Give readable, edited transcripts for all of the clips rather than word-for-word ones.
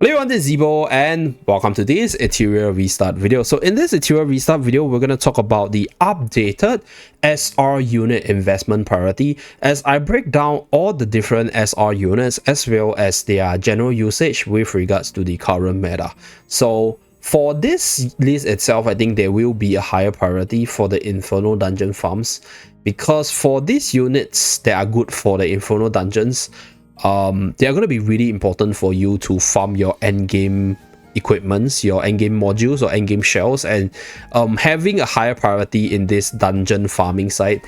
Hey everyone, this is Zeeebo and welcome to this Etheria restart video. So in this Etheria restart video, we're going to talk about the updated SR unit investment priority as I break down all the different SR units as well as their general usage with regards to the current meta. So for this list itself, I think there will be a higher priority for the Inferno dungeon farms because for these units that are good for the Inferno dungeons, they are going to be really important for you to farm your endgame equipments, your endgame modules or endgame shells, and having a higher priority in this dungeon farming side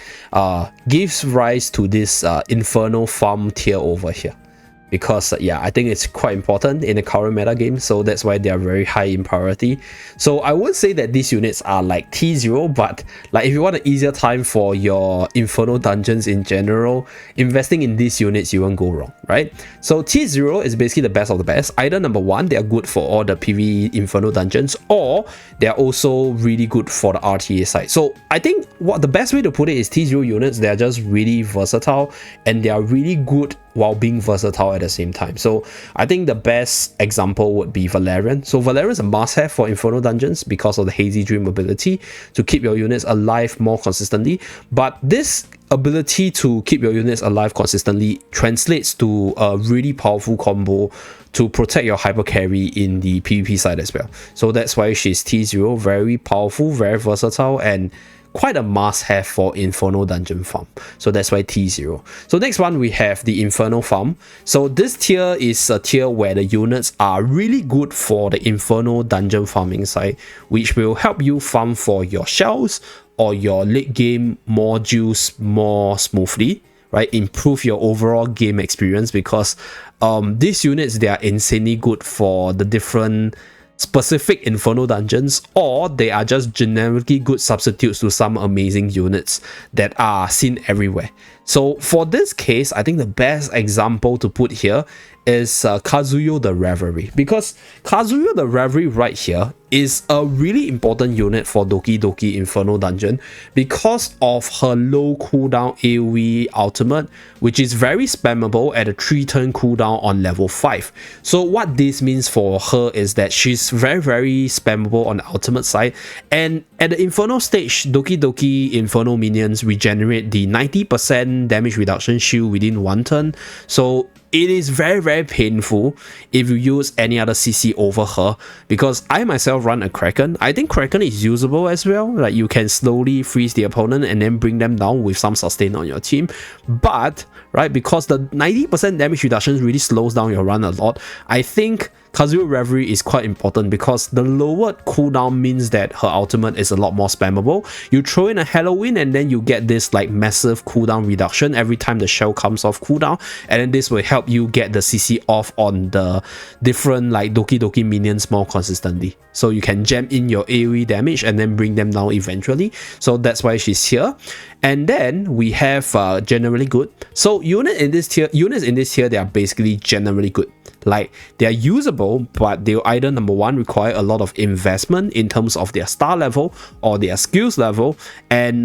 gives rise to this Inferno farm tier over here. Because yeah, I think it's quite important in the current meta game, so that's why they are very high in priority. So I would say that these units are like T0, but like if you want an easier time for your Inferno dungeons in general, investing in these units you won't go wrong, right? So T0 is basically the best of the best. Either number one, they are good for all the PvE Inferno dungeons, or they are also really good for the RTA side. So I think what the best way to put it is T0 units, they are just really versatile and they are really good while being versatile at the same time. So I think the best example would be Valerian. So Valerian is a must-have for Inferno dungeons because of the Hazy Dream ability to keep your units alive more consistently. But this ability to keep your units alive consistently translates to a really powerful combo to protect your hyper carry in the PvP side as well. So that's why she's T0, very powerful, very versatile, and quite a must-have for Inferno dungeon farm. So that's why T0. So next one, we have the Inferno farm. So this tier is a tier where the units are really good for the Inferno dungeon farming side, which will help you farm for your shells or your late game modules more smoothly, right? Improve your overall game experience because these units, they are insanely good for the different specific Inferno dungeons, or they are just generically good substitutes to some amazing units that are seen everywhere. So for this case, I think the best example to put here is Kazuyo the Reverie, because Kazuyo the Reverie right here is a really important unit for Doki Doki Inferno dungeon because of her low cooldown AoE ultimate, which is very spammable at a 3-turn cooldown on level 5. So what this means for her is that she's very spammable on the ultimate side, and at the Inferno stage, Doki Doki Inferno minions regenerate the 90% damage reduction shield within 1 turn. So it is very painful if you use any other CC over her, because I myself run a Kraken. I think Kraken is usable as well. Like you can slowly freeze the opponent and then bring them down with some sustain on your team. But right, because the 90% damage reduction really slows down your run a lot, I think Kazuyo Reverie is quite important because the lowered cooldown means that her ultimate is a lot more spammable. You throw in a Halloween and then you get this like massive cooldown reduction every time the shell comes off cooldown, and then this will help you get the CC off on the different like Doki Doki minions more consistently. So you can jam in your AoE damage and then bring them down eventually. So that's why she's here. And then we have generally good. So units in this tier, they are basically generally good. Like they are usable, but they'll either number one require a lot of investment in terms of their star level or their skills level, and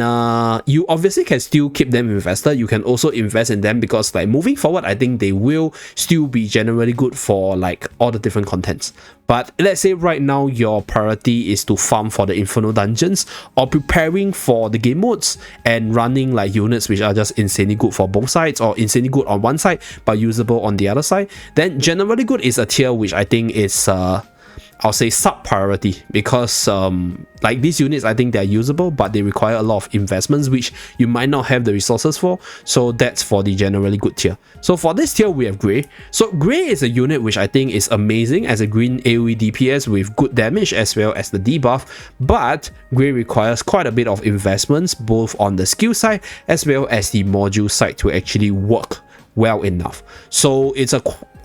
you obviously can still keep them invested. You can also invest in them because like moving forward, I think they will still be generally good for like all the different contents. But let's say right now your priority is to farm for the Inferno dungeons or preparing for the game modes and running like units which are just insanely good for both sides or insanely good on one side but usable on the other side, then generally good is a tier which I think is I'll say sub priority, because like these units, I think they're usable, but they require a lot of investments which you might not have the resources for. So that's for the generally good tier. So for this tier, we have Grey. So Grey is a unit which I think is amazing as a green AoE DPS with good damage as well as the debuff, but Grey requires quite a bit of investments both on the skill side as well as the module side to actually work well enough. So it's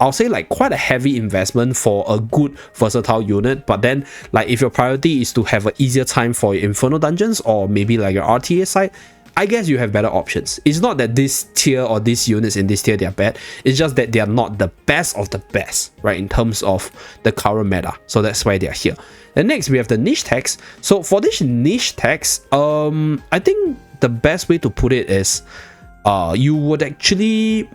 I'll say like quite a heavy investment for a good versatile unit, but then like if your priority is to have an easier time for your Inferno dungeons or maybe like your RTA side, I guess you have better options. It's not that this tier or these units in this tier they are bad, it's just that they are not the best of the best, right, in terms of the current meta. So that's why they are here. And next we have the niche tags. So for this niche tags, I think the best way to put it is you would actually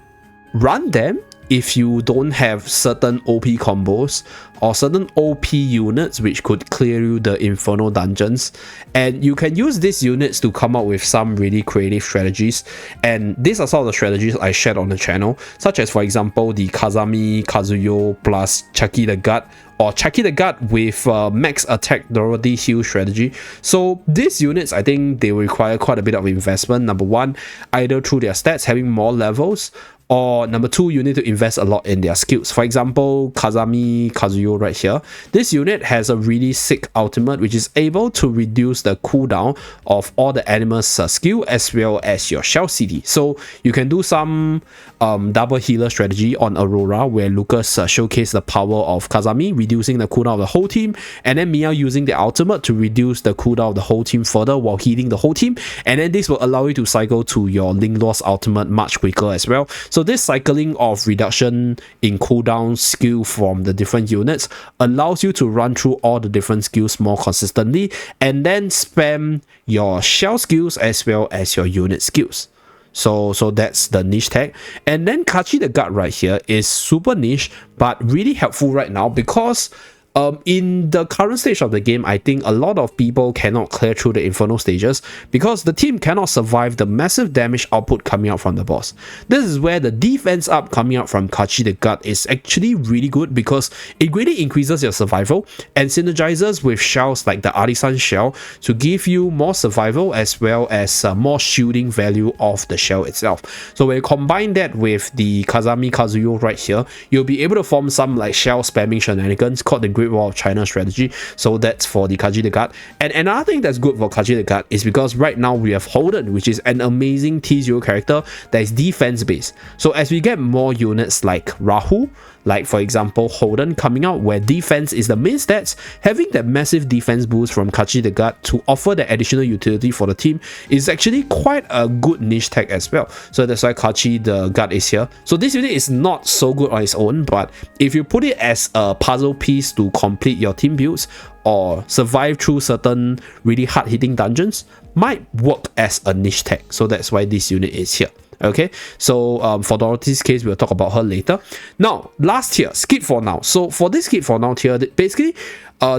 run them if you don't have certain OP combos or certain OP units which could clear you the Inferno dungeons. And you can use these units to come up with some really creative strategies. And these are some of the strategies I shared on the channel, such as, for example, the Kazami Kazuyo plus Chucky the Gut, or Chucky the Gut with max attack durability heal strategy. So these units, I think they require quite a bit of investment. Number one, either through their stats having more levels, or number two, you need to invest a lot in their skills. For example, Kazami Kazuyo right here, this unit has a really sick ultimate which is able to reduce the cooldown of all the enemies' skill as well as your shell CD. So you can do some double healer strategy on Aurora, where Lucas showcased the power of Kazami reducing the cooldown of the whole team, and then Mia using the ultimate to reduce the cooldown of the whole team further while healing the whole team. And then this will allow you to cycle to your Ling Lost ultimate much quicker as well. So this cycling of reduction in cooldown skill from the different units allows you to run through all the different skills more consistently, and then spam your shell skills as well as your unit skills. So that's the niche tag. And then Kachi the Gut right here is super niche but really helpful right now, because in the current stage of the game, I think a lot of people cannot clear through the Inferno stages because the team cannot survive the massive damage output coming out from the boss. This is where the defense up coming out from Kachi the Gut is actually really good, because it greatly increases your survival and synergizes with shells like the Artisan shell to give you more survival as well as more shielding value of the shell itself. So when you combine that with the Kazami Kazuyo right here, you'll be able to form some like shell spamming shenanigans called the Great Wall of China strategy. So that's for the Kachi the Gut. And another thing that's good for Kachi the Gut is because right now we have Holden, which is an amazing T0 character that is defense based. So as we get more units like Rahu, like for example Holden coming out where defense is the main stats, having that massive defense boost from Kachi the Gut to offer the additional utility for the team is actually quite a good niche tag as well. So that's why Kachi the Gut is here. So this unit is not so good on its own, but if you put it as a puzzle piece to complete your team builds or survive through certain really hard hitting dungeons, might work as a niche tag. So that's why this unit is here. Okay, so for Dorothy's case, we'll talk about her later. Now, last tier, skip for now. So for this skip for now tier, basically,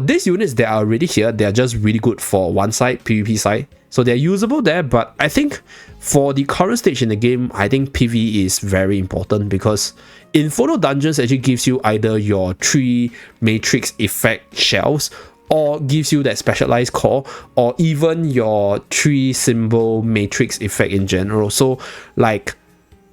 these units that are already here, they are just really good for one side, PvP side. So they're usable there, but I think for the current stage in the game, I think PvE is very important, because Inferno dungeons actually gives you either your 3 matrix effect shells, or gives you that specialized core, or even your 3 symbol matrix effect in general. So like,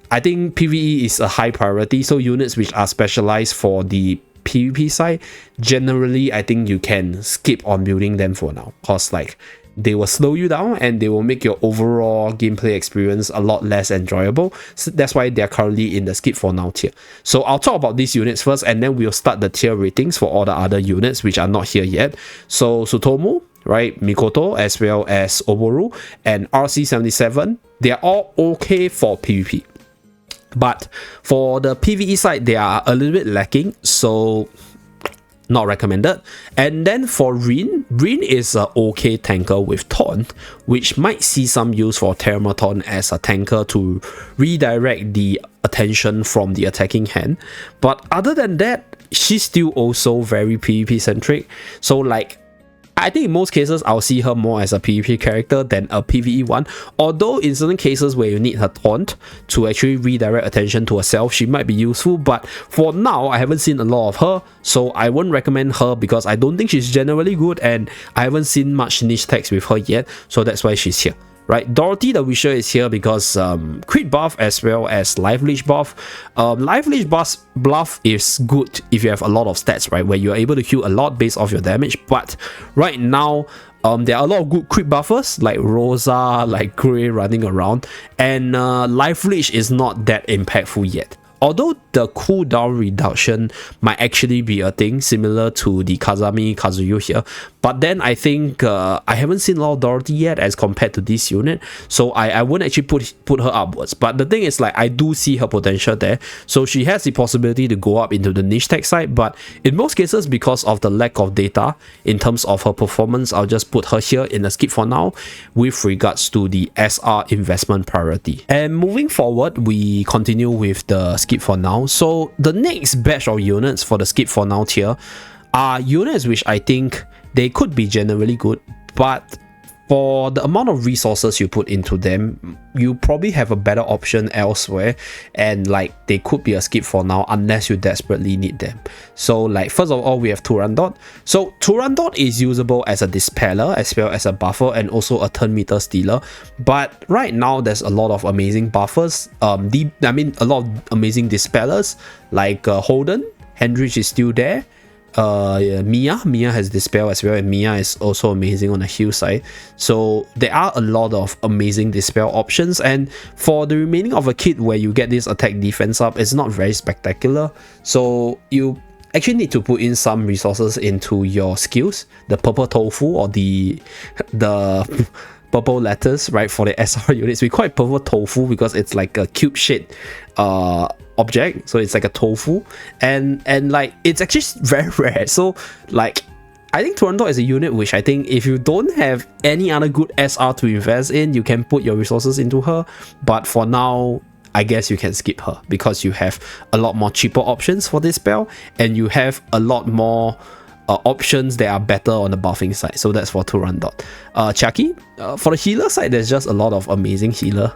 I think PvE is a high priority, so units which are specialized for the PvP side, generally I think you can skip on building them for now, cause like they will slow you down and they will make your overall gameplay experience a lot less enjoyable. So that's why they're currently in the skip for now tier. So I'll talk about these units first, and then we'll start the tier ratings for all the other units which are not here yet. So Sutomu, right, Mikoto, as well as Oboru and RC77, they are all okay for PvP. But for the PvE side, they are a little bit lacking, so not recommended. And then for Rin is a okay tanker with taunt, which might see some use for Teramaton as a tanker to redirect the attention from the attacking hand. But other than that, she's still also very PvP centric. So like, I think in most cases, I'll see her more as a PvP character than a PvE one. Although in certain cases where you need her taunt to actually redirect attention to herself, she might be useful. But for now, I haven't seen a lot of her, so I won't recommend her because I don't think she's generally good, and I haven't seen much niche tags with her yet. So that's why she's here. Right, Dorothy the Wisher is here because crit buff as well as life leech buff. Life leech buff is good if you have a lot of stats, right, where you're able to heal a lot based off your damage. But right now, there are a lot of good crit buffers like Rosa, like Grey running around, and life leech is not that impactful yet. Although the cooldown reduction might actually be a thing similar to the Kazami Kazuyo here, but then I think I haven't seen a lot of Dorothy yet as compared to this unit, so I wouldn't actually put her upwards. But the thing is, like, I do see her potential there, so she has the possibility to go up into the niche tech side, but in most cases, because of the lack of data in terms of her performance, I'll just put her here in the skip for now with regards to the SR investment priority. And moving forward, we continue with the skip skip for now. So the next batch of units for the skip for now tier are units which I think they could be generally good, but for the amount of resources you put into them, you probably have a better option elsewhere, and like they could be a skip for now unless you desperately need them. So like first of all, we have Turandot. So Turandot is usable as a dispeller as well as a buffer and also a turn meter stealer, but right now there's a lot of amazing buffers, a lot of amazing dispellers like Holden. Hendrich is still there. Mia has dispel as well, and Mia is also amazing on the heal side. So there are a lot of amazing dispel options, and for the remaining of a kit where you get this attack defense up, it's not very spectacular. So you actually need to put in some resources into your skills, the purple tofu or the purple letters, right? For the SR units, we call it purple tofu because it's like a cube shaped object, so it's like a tofu, and like it's actually very rare. So like I think Toronto is a unit which I think if you don't have any other good SR to invest in, you can put your resources into her, but for now I guess you can skip her because you have a lot more cheaper options for this spell, and you have a lot more options that are better on the buffing side. So that's for Turandot. Chucky, for the healer side, there's just a lot of amazing healer.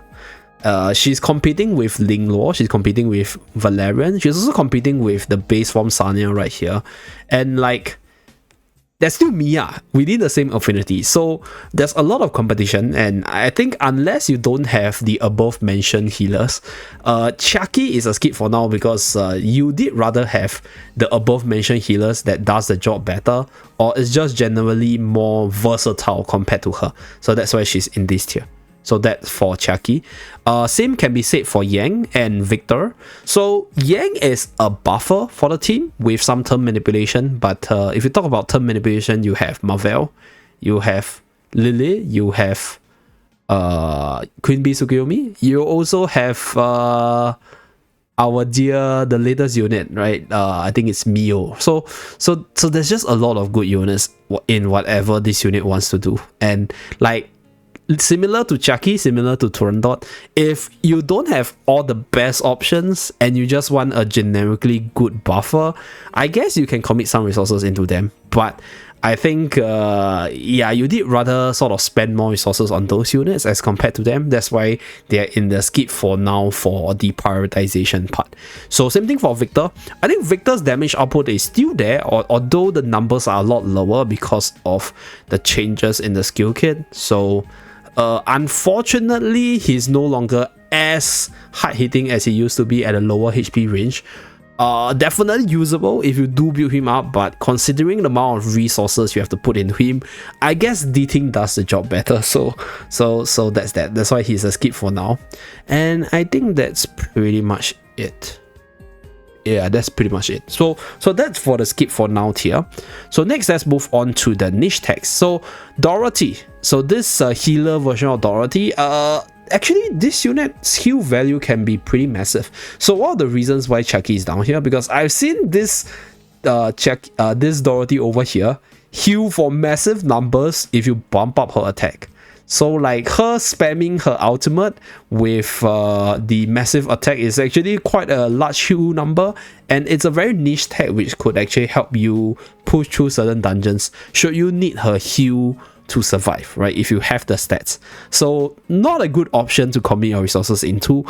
She's competing with Lingluo, she's competing with Valerian, she's also competing with the base form Sanya right here, and like there's still Mia within the same affinity. So there's a lot of competition, and I think unless you don't have the above mentioned healers, Chucky is a skip for now because you did rather have the above mentioned healers that does the job better, or it's just generally more versatile compared to her. So that's why she's in this tier. So that's for Chucky. Same can be said for Yang and Victor. So Yang is a buffer for the team with some turn manipulation, but if you talk about turn manipulation, you have Marvel, you have Lily, you have Queen Bee Tsukuyomi, you also have our dear, the latest unit, right? I think it's Mio. So there's just a lot of good units in whatever this unit wants to do, and like similar to Chucky, similar to Turandot, if you don't have all the best options and you just want a generically good buffer, I guess you can commit some resources into them. But I think, you did rather sort of spend more resources on those units as compared to them. That's why they're in the skip for now for the prioritization part. So same thing for Victor. I think Victor's damage output is still there, although the numbers are a lot lower because of the changes in the skill kit. So unfortunately, he's no longer as hard hitting as he used to be at a lower HP range. Definitely usable if you do build him up, but considering the amount of resources you have to put into him, I guess D-Ting does the job better. So that's that. That's why he's a skip for now. And I think that's pretty much it. Yeah, that's pretty much it. So that's for the skip for now tier. So next, let's move on to the niche tags. So Dorothy. So this healer version of Dorothy, actually this unit's heal value can be pretty massive. So one of the reasons why Chucky is down here, because I've seen this this Dorothy over here heal for massive numbers if you bump up her attack. So like her spamming her ultimate with the massive attack is actually quite a large heal number, and it's a very niche tag which could actually help you push through certain dungeons should you need her heal to survive, right? If you have the stats. So not a good option to commit your resources into,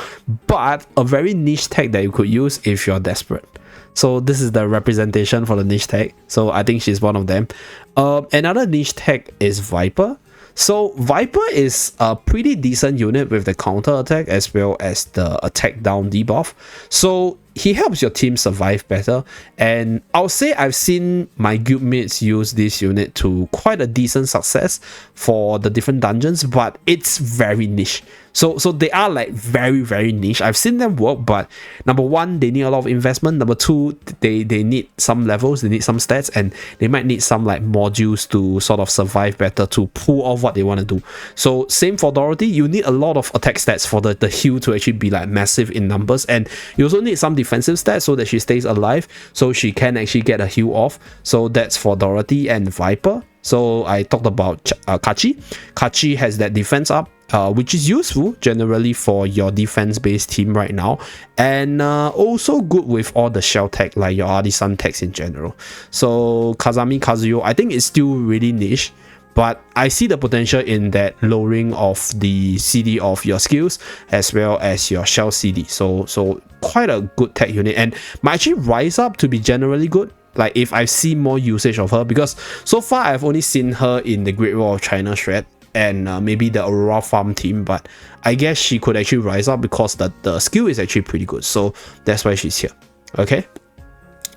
but a very niche tag that you could use if you're desperate. So this is the representation for the niche tag. So I think she's one of them. Another niche tag is Viper. So Viper is a pretty decent unit with the counter attack as well as the attack down debuff. So he helps your team survive better, and I'll say I've seen my guildmates use this unit to quite a decent success for the different dungeons, but it's very niche. So they are like very, very niche. I've seen them work, but number one, they need a lot of investment. Number two, they need some levels, they need some stats, and they might need some like modules to sort of survive better to pull off what they want to do. So same for Dorothy, you need a lot of attack stats for the heal to actually be like massive in numbers, and you also need some defensive stats so that she stays alive, so she can actually get a heal off. So that's for Dorothy and Viper. So I talked about Kachi. Kachi has that defense up, which is useful generally for your defense-based team right now, and also good with all the shell tech like your Artisan techs in general. So Kazami Kazuyo, I think it's still really niche, but I see the potential in that lowering of the CD of your skills as well as your shell CD. So quite a good tech unit, and might actually rise up to be generally good. Like if I see more usage of her, because so far I've only seen her in the Great Wall of China shred and maybe the Aurora farm team, but I guess she could actually rise up because the skill is actually pretty good, so that's why she's here. Okay,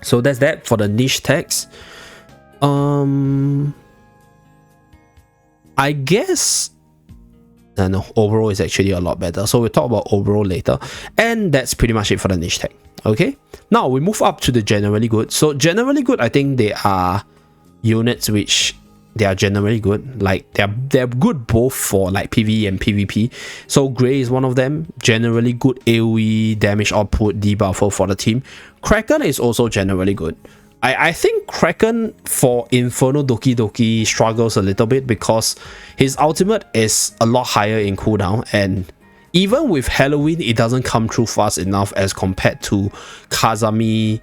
so that's that for the niche tags. I guess no, overall is actually a lot better, so we'll talk about overall later, and that's pretty much it for the niche tag. Okay, now we move up to the generally good. So generally good, I think they are units which they are generally good. Like they're good both for like PvE and PvP. So Grey is one of them. Generally good AoE damage output debuffer for the team. Kraken is also generally good. I think Kraken for Inferno Doki Doki struggles a little bit because his ultimate is a lot higher in cooldown, and even with Halloween, it doesn't come through fast enough as compared to Kazuyo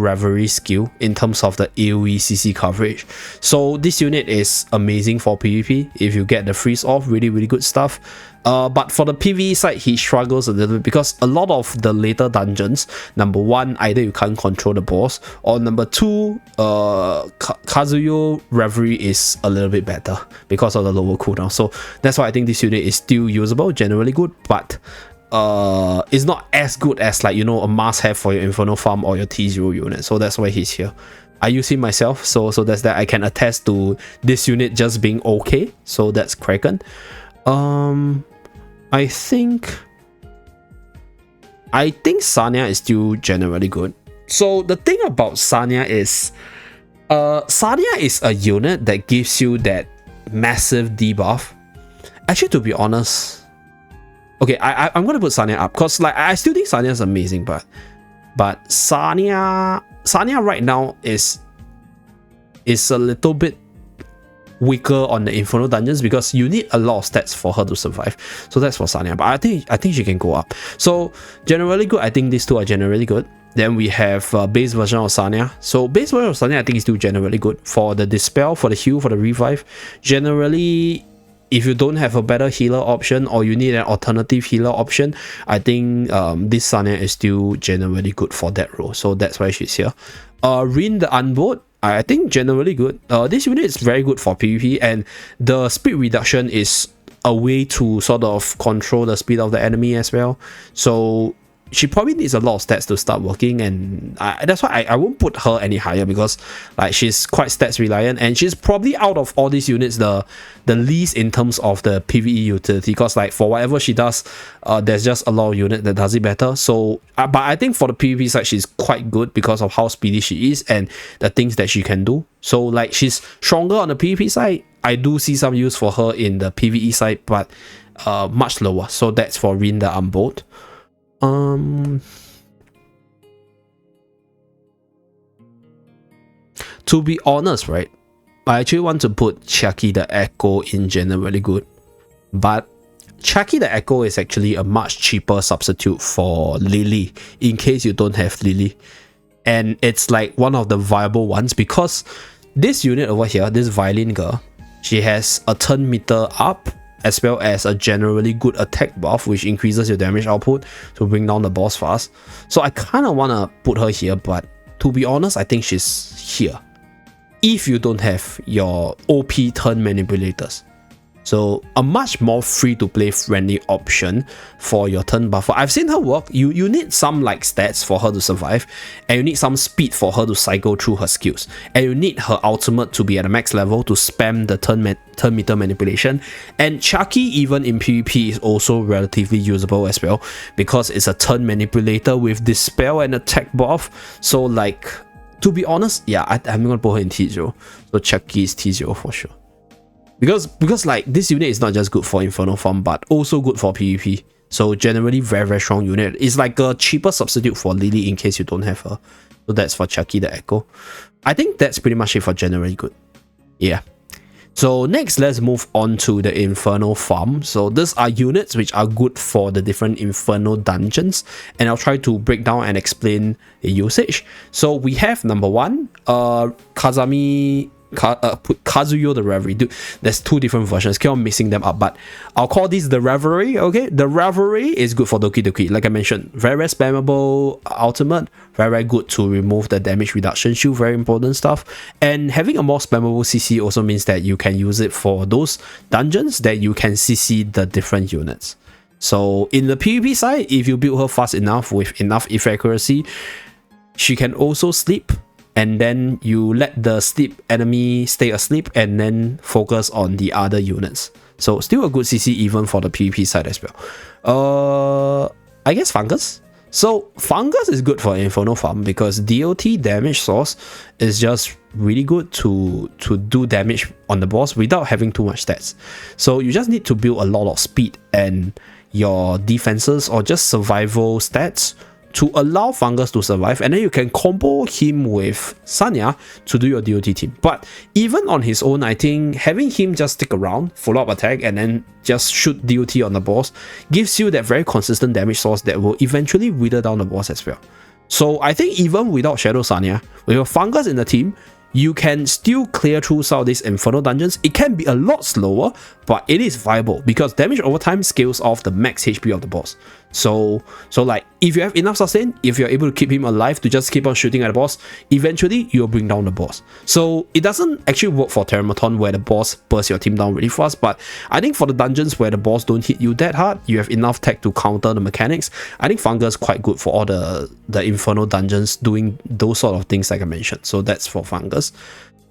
Reverie skill in terms of the AoE CC coverage. So this unit is amazing for PvP if you get the freeze off, really good stuff. But for the PvE side, he struggles a little bit because a lot of the later dungeons, number one, either you can't control the boss, or number two, Kazuyo Reverie is a little bit better because of the lower cooldown. So that's why I think this unit is still usable, generally good, but it's not as good as like, you know, a must-have for your Inferno farm or your T0 unit. So that's why he's here. I use him myself, so that's that. I can attest to this unit just being okay. So that's Kraken. I think Sanya is still generally good. So the thing about Sanya is Sanya is a unit that gives you that massive debuff. Actually, to be honest, okay, I'm gonna put Sanya up because like I still think Sanya is amazing, but Sanya right now is a little bit weaker on the Inferno dungeons because you need a lot of stats for her to survive. So that's for Sanya, but I think she can go up. So generally good, I think these two are generally good. Then we have base version of Sanya. So base version of Sanya I think is still generally good for the dispel, for the heal, for the revive. Generally, if you don't have a better healer option or you need an alternative healer option, I think this Sanya is still generally good for that role. So that's why she's here. Rin the Unbought, I think generally good. This unit is very good for PvP, and the speed reduction is a way to sort of control the speed of the enemy as well. So she probably needs a lot of stats to start working, and that's why I won't put her any higher because like she's quite stats reliant, and she's probably out of all these units the least in terms of the PvE utility, because like for whatever she does, there's just a lot of unit that does it better. So but I think for the PvP side she's quite good because of how speedy she is and the things that she can do. So like she's stronger on the PvP side. I do see some use for her in the PvE side, but much lower. So that's for Rin the Unbought. To be honest, right, I actually want to put Chucky the Echo in generally good, but Chucky the Echo is actually a much cheaper substitute for Lily in case you don't have Lily, and it's like one of the viable ones because this unit over here, this Violin girl, she has a turn meter up as well as a generally good attack buff which increases your damage output to bring down the boss fast. So I kind of want to put her here, but to be honest, I think she's here if you don't have your OP turn manipulators. So a much more free-to-play friendly option for your turn buffer. I've seen her work. You need some like stats for her to survive, and you need some speed for her to cycle through her skills, and you need her ultimate to be at a max level to spam the turn meter manipulation. And Chucky, even in PvP, is also relatively usable as well because it's a turn manipulator with dispel and attack buff. So like, to be honest, yeah, I'm gonna put her in T0. So Chucky is T0 for sure. Because like this unit is not just good for Inferno farm but also good for PvP. So generally very strong unit. It's like a cheaper substitute for Lily in case you don't have her. So that's for Chucky the Echo. I think that's pretty much it for generally good. Yeah. So next, let's move on to the Inferno farm. So these are units which are good for the different Inferno dungeons, and I'll try to break down and explain the usage. So we have number one, Kazuyo the Reverie. Dude, there's two different versions. Keep on mixing them up, but I'll call this the Reverie. Okay, the Reverie is good for Doki Doki. Like I mentioned, very spammable ultimate, very good to remove the damage reduction shield. Very important stuff. And having a more spammable CC also means that you can use it for those dungeons that you can CC the different units. So in the PvP side, if you build her fast enough with enough if accuracy, she can also sleep, and then you let the sleep enemy stay asleep and then focus on the other units. So still a good CC even for the PvP side as well. I guess Fungus. So Fungus is good for Inferno farm because DOT damage source is just really good to do damage on the boss without having too much stats. So you just need to build a lot of speed and your defenses or just survival stats to allow Fungus to survive, and then you can combo him with Sanya to do your DOT team. But even on his own, I think having him just stick around, follow up attack, and then just shoot DOT on the boss gives you that very consistent damage source that will eventually wither down the boss as well. So I think even without Shadow Sanya, with your Fungus in the team, you can still clear through some of these Inferno dungeons. It can be a lot slower, but it is viable because damage over time scales off the max HP of the boss. So like, if you have enough sustain, if you're able to keep him alive to just keep on shooting at the boss, eventually you'll bring down the boss. So it doesn't actually work for Terramaton where the boss bursts your team down really fast, but I think for the dungeons where the boss don't hit you that hard, you have enough tech to counter the mechanics. I think Fungus is quite good for all the Inferno dungeons doing those sort of things like I mentioned. So that's for Fungus.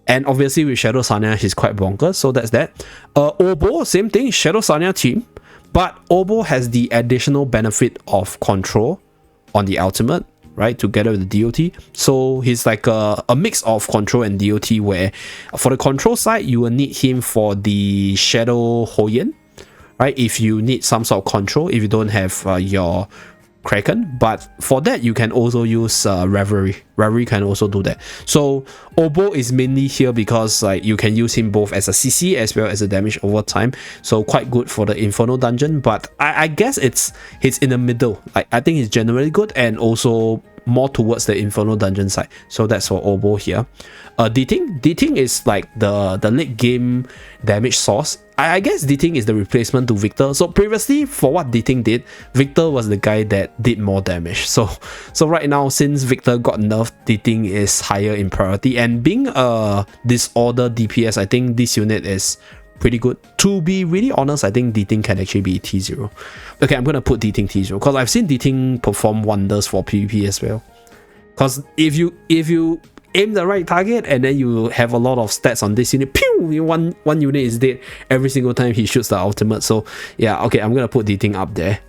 And obviously with Shadow Sanya, he's quite bonkers, so that's that. Obo, same thing, Shadow Sanya team, but Obo has the additional benefit of control on the ultimate, right, together with the DOT. So he's like a mix of control and DOT, where for the control side, you will need him for the Shadow Hoyen, right, if you need some sort of control, if you don't have your Kraken. But for that, you can also use Reverie. Reverie can also do that. So Obo is mainly here because like you can use him both as a CC as well as a damage over time. So quite good for the Inferno dungeon. But I guess he's in the middle. Like I think he's generally good and also more towards the Inferno dungeon side. So that's for Obo here. D-Ting is like the late game damage source. I guess D-Ting is the replacement to Victor. So previously, for what D-Ting did, Victor was the guy that did more damage. So right now, since Victor got nerfed, D-Ting is higher in priority. And being a disorder DPS, I think this unit is pretty good. To be really honest, I think D-Ting can actually be T0. Okay, I'm going to put D-Ting T0 because I've seen D-Ting perform wonders for PvP as well. Because if you aim the right target and then you have a lot of stats on this unit, pew, one unit is dead every single time he shoots the ultimate. So yeah, okay, I'm gonna put D-Ting up there.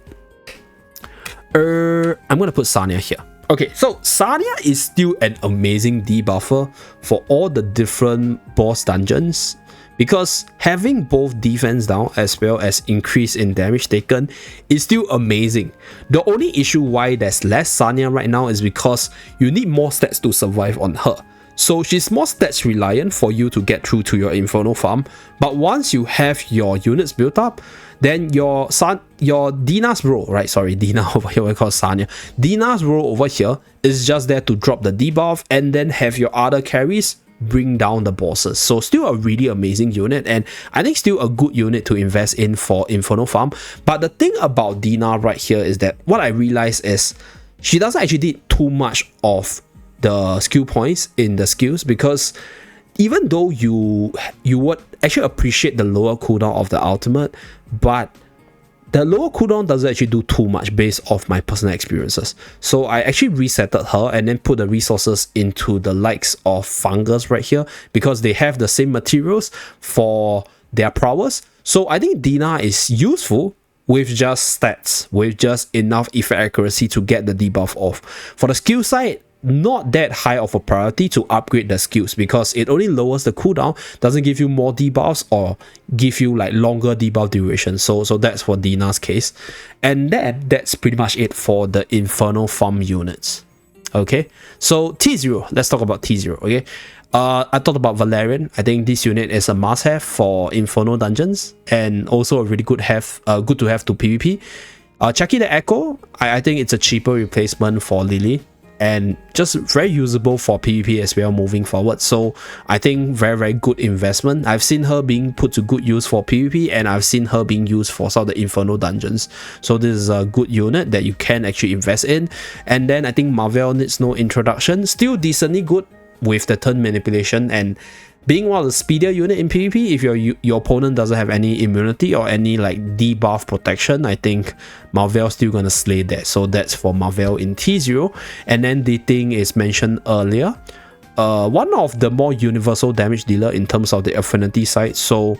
I'm gonna put Sanya here. Okay, so Sanya is still an amazing debuffer for all the different boss dungeons, because having both defense down as well as increase in damage taken is still amazing. The only issue why there's less Sanya right now is because you need more stats to survive on her. So she's more stats reliant for you to get through to your Inferno farm. But once you have your units built up, then your Dina's role, right? Sorry, Dina over here, we call Sanya. Dina's role over here is just there to drop the debuff and then have your other carries bring down the bosses. So still a really amazing unit, and I think still a good unit to invest in for Inferno farm. But the thing about Dina right here is that what I realized is she doesn't actually need too much of the skill points in the skills, because even though you would actually appreciate the lower cooldown of the ultimate, but the lower cooldown doesn't actually do too much based off my personal experiences. So I actually resetted her and then put the resources into the likes of Fungus right here, because they have the same materials for their prowess. So I think Dina is useful with just stats, with just enough effect accuracy to get the debuff off. For the skill side, not that high of a priority to upgrade the skills, because it only lowers the cooldown, doesn't give you more debuffs or give you like longer debuff duration. So that's for Dina's case. And that's pretty much it for the Inferno farm units. Okay, so T0, let's talk about T0. Okay, I thought about Valerian. I think this unit is a must-have for Inferno dungeons, and also a really good to have to PvP. Chucky the Echo, I think it's a cheaper replacement for Lily, and just very usable for PvP as well moving forward. So I think very good investment. I've seen her being put to good use for PvP, and I've seen her being used for some of the Inferno dungeons. So this is a good unit that you can actually invest in. And then I think Marvel needs no introduction. Still decently good with the turn manipulation, and being one of the speedier unit in PvP, if your opponent doesn't have any immunity or any like debuff protection, I think Marvel's still gonna slay that. So that's for Marvel in T0. And then the thing is mentioned earlier, one of the more universal damage dealer in terms of the affinity side. So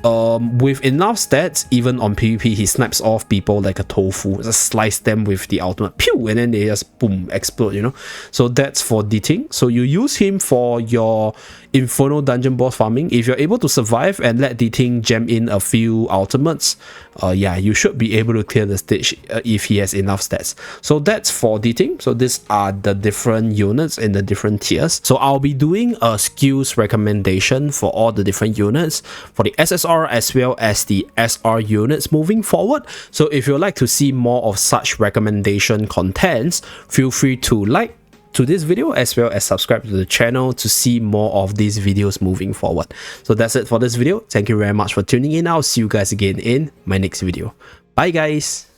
with enough stats, even on PvP, he snipes off people like a tofu, just slice them with the ultimate pew, and then they just boom explode, you know. So that's for Ting. So you use him for your Inferno dungeon boss farming. If you're able to survive and let Ting jam in a few ultimates, yeah, you should be able to clear the stage if he has enough stats. So that's for Ting. So these are the different units in the different tiers. So I'll be doing a skills recommendation for all the different units for the SSR as well as the SR units moving forward. So if you'd like to see more of such recommendation contents, feel free to like to this video as well as subscribe to the channel to see more of these videos moving forward. So that's it for this video. Thank you very much for tuning in. I'll see you guys again in my next video. Bye guys.